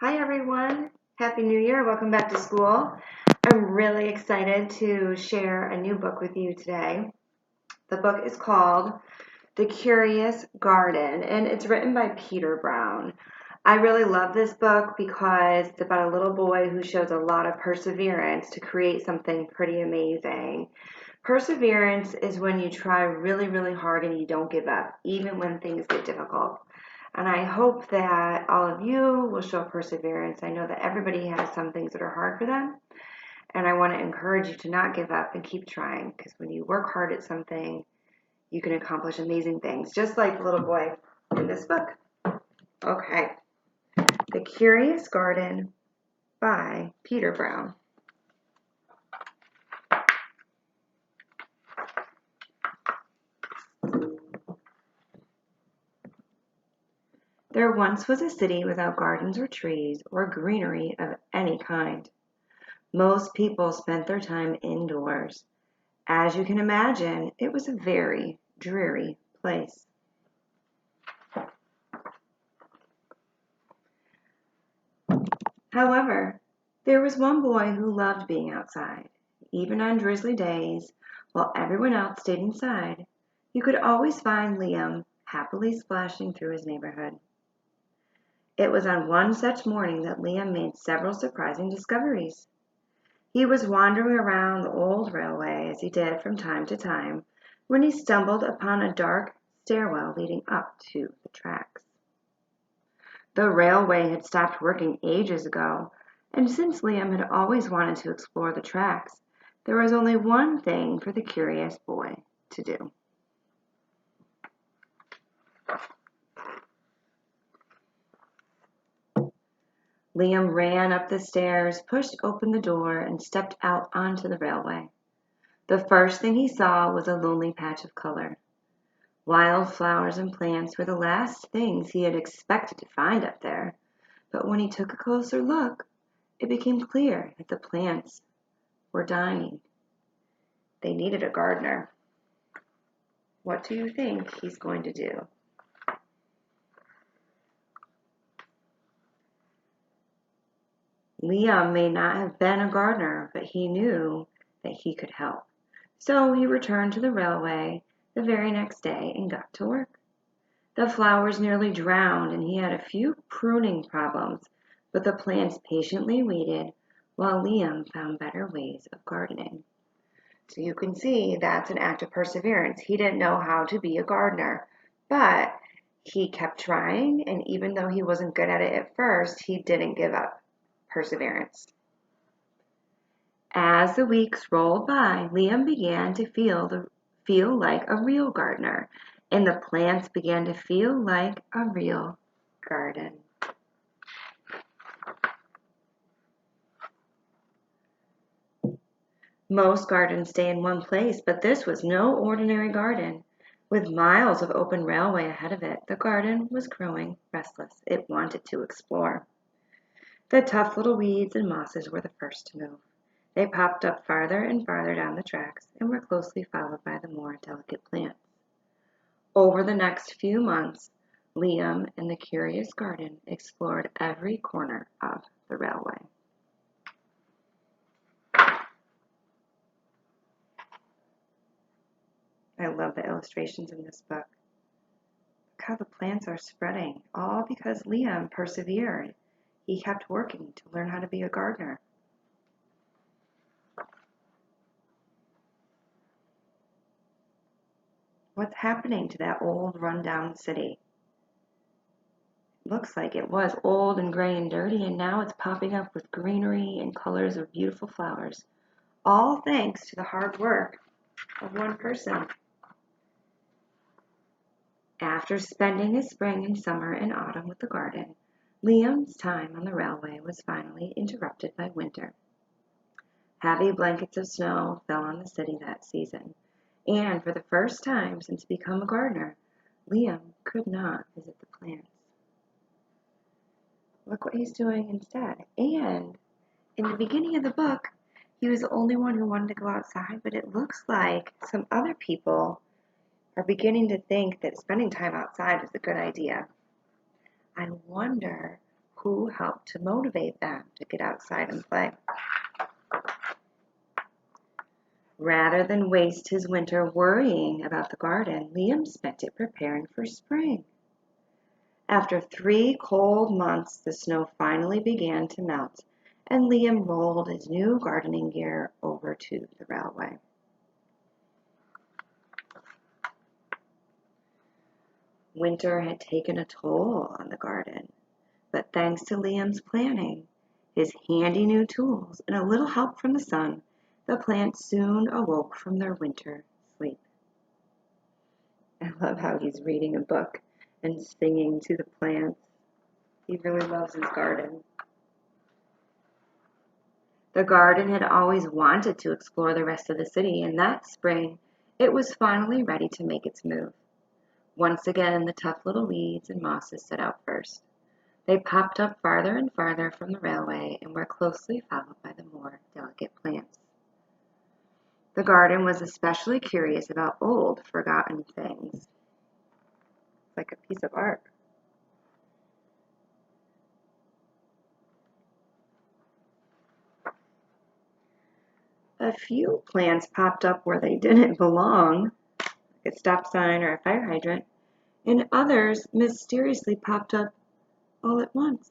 Hi everyone, Happy New Year, welcome back to school. I'm really excited to share a new book with you today. The book is called The Curious Garden and it's written by Peter Brown. I really love this book because it's about a little boy who shows a lot of perseverance to create something pretty amazing. Perseverance is when you try really, really hard and you don't give up, even when things get difficult. And I hope that all of you will show perseverance. I know that everybody has some things that are hard for them. And I want to encourage you to not give up and keep trying. Because when you work hard at something, you can accomplish amazing things. Just like the little boy in this book. Okay. The Curious Garden by Peter Brown. There once was a city without gardens or trees or greenery of any kind. Most people spent their time indoors. As you can imagine, it was a very dreary place. However, there was one boy who loved being outside. Even on drizzly days, while everyone else stayed inside, you could always find Liam happily splashing through his neighborhood. It was on one such morning that Liam made several surprising discoveries. He was wandering around the old railway, as he did from time to time, when he stumbled upon a dark stairwell leading up to the tracks. The railway had stopped working ages ago, and since Liam had always wanted to explore the tracks, there was only one thing for the curious boy to do. Liam ran up the stairs, pushed open the door, and stepped out onto the railway. The first thing he saw was a lonely patch of color. Wild flowers and plants were the last things he had expected to find up there, but when he took a closer look, it became clear that the plants were dying. They needed a gardener. What do you think he's going to do? Liam may not have been a gardener, but he knew that he could help. So he returned to the railway the very next day and got to work. The flowers nearly drowned and he had a few pruning problems, but the plants patiently waited while Liam found better ways of gardening. So you can see that's an act of perseverance. He didn't know how to be a gardener, but he kept trying, and even though he wasn't good at it at first, he didn't give up. Perseverance. As the weeks rolled by, Liam began to feel like a real gardener, and the plants began to feel like a real garden. Most gardens stay in one place, but this was no ordinary garden. With miles of open railway ahead of it, the garden was growing restless. It wanted to explore. The tough little weeds and mosses were the first to move. They popped up farther and farther down the tracks and were closely followed by the more delicate plants. Over the next few months, Liam and the Curious Garden explored every corner of the railway. I love the illustrations in this book. Look how the plants are spreading, all because Liam persevered. He kept working to learn how to be a gardener. What's happening to that old rundown city? It looks like it was old and gray and dirty, and now it's popping up with greenery and colors of beautiful flowers, all thanks to the hard work of one person. After spending his spring and summer and autumn with the garden, Liam's time on the railway was finally interrupted by winter. Heavy blankets of snow fell on the city that season, and for the first time since becoming a gardener, Liam could not visit the plants. Look what he's doing instead. And in the beginning of the book, he was the only one who wanted to go outside, but it looks like some other people are beginning to think that spending time outside is a good idea. I wonder who helped to motivate them to get outside and play. Rather than waste his winter worrying about the garden, Liam spent it preparing for spring. After 3 cold months, the snow finally began to melt, and Liam rolled his new gardening gear over to the railway. Winter had taken a toll on the garden, but thanks to Liam's planning, his handy new tools, and a little help from the sun, the plants soon awoke from their winter sleep. I love how he's reading a book and singing to the plants. He really loves his garden. The garden had always wanted to explore the rest of the city, and that spring it was finally ready to make its move. Once again, the tough little weeds and mosses set out first. They popped up farther and farther from the railway and were closely followed by the more delicate plants. The garden was especially curious about old, forgotten things. It's like a piece of art. A few plants popped up where they didn't belong, like a stop sign or a fire hydrant, and others mysteriously popped up all at once.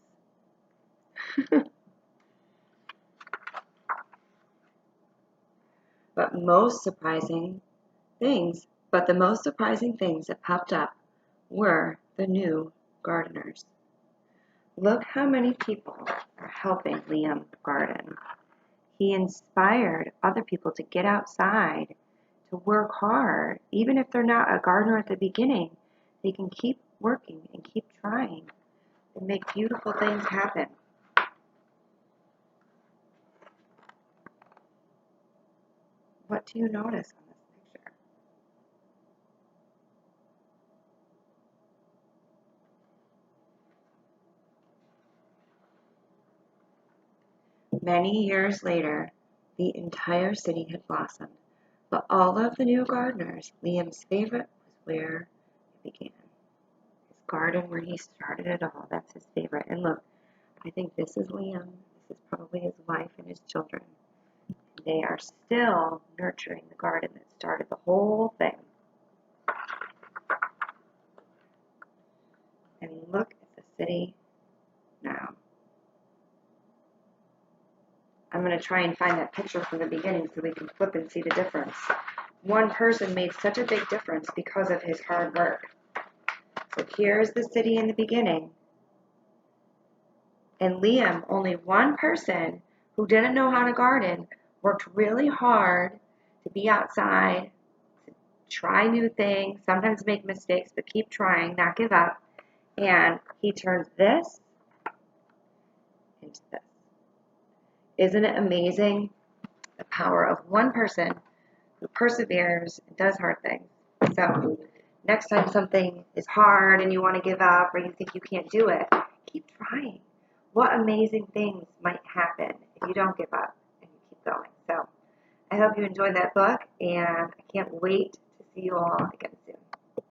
But the most surprising things that popped up were the new gardeners. Look how many people are helping Liam garden. He inspired other people to get outside, to work hard. Even if they're not a gardener at the beginning, they can keep working and keep trying and make beautiful things happen. What do you notice on this picture? Many years later, the entire city had blossomed, but all of the new gardeners, Liam's favorite was where it began. His garden where he started it all, that's his favorite. And look, I think this is Liam. This is probably his wife and his children. They are still nurturing the garden that started the whole thing. And look at the city now. I'm going to try and find that picture from the beginning so we can flip and see the difference. One person made such a big difference because of his hard work. So here's the city in the beginning. And Liam, only one person who didn't know how to garden, worked really hard to be outside, to try new things, sometimes make mistakes, but keep trying, not give up. And he turns this into this. Isn't it amazing? The power of one person who perseveres and does hard things. So next time something is hard and you want to give up or you think you can't do it, keep trying. What amazing things might happen if you don't give up and you keep going. So I hope you enjoyed that book, and I can't wait to see you all again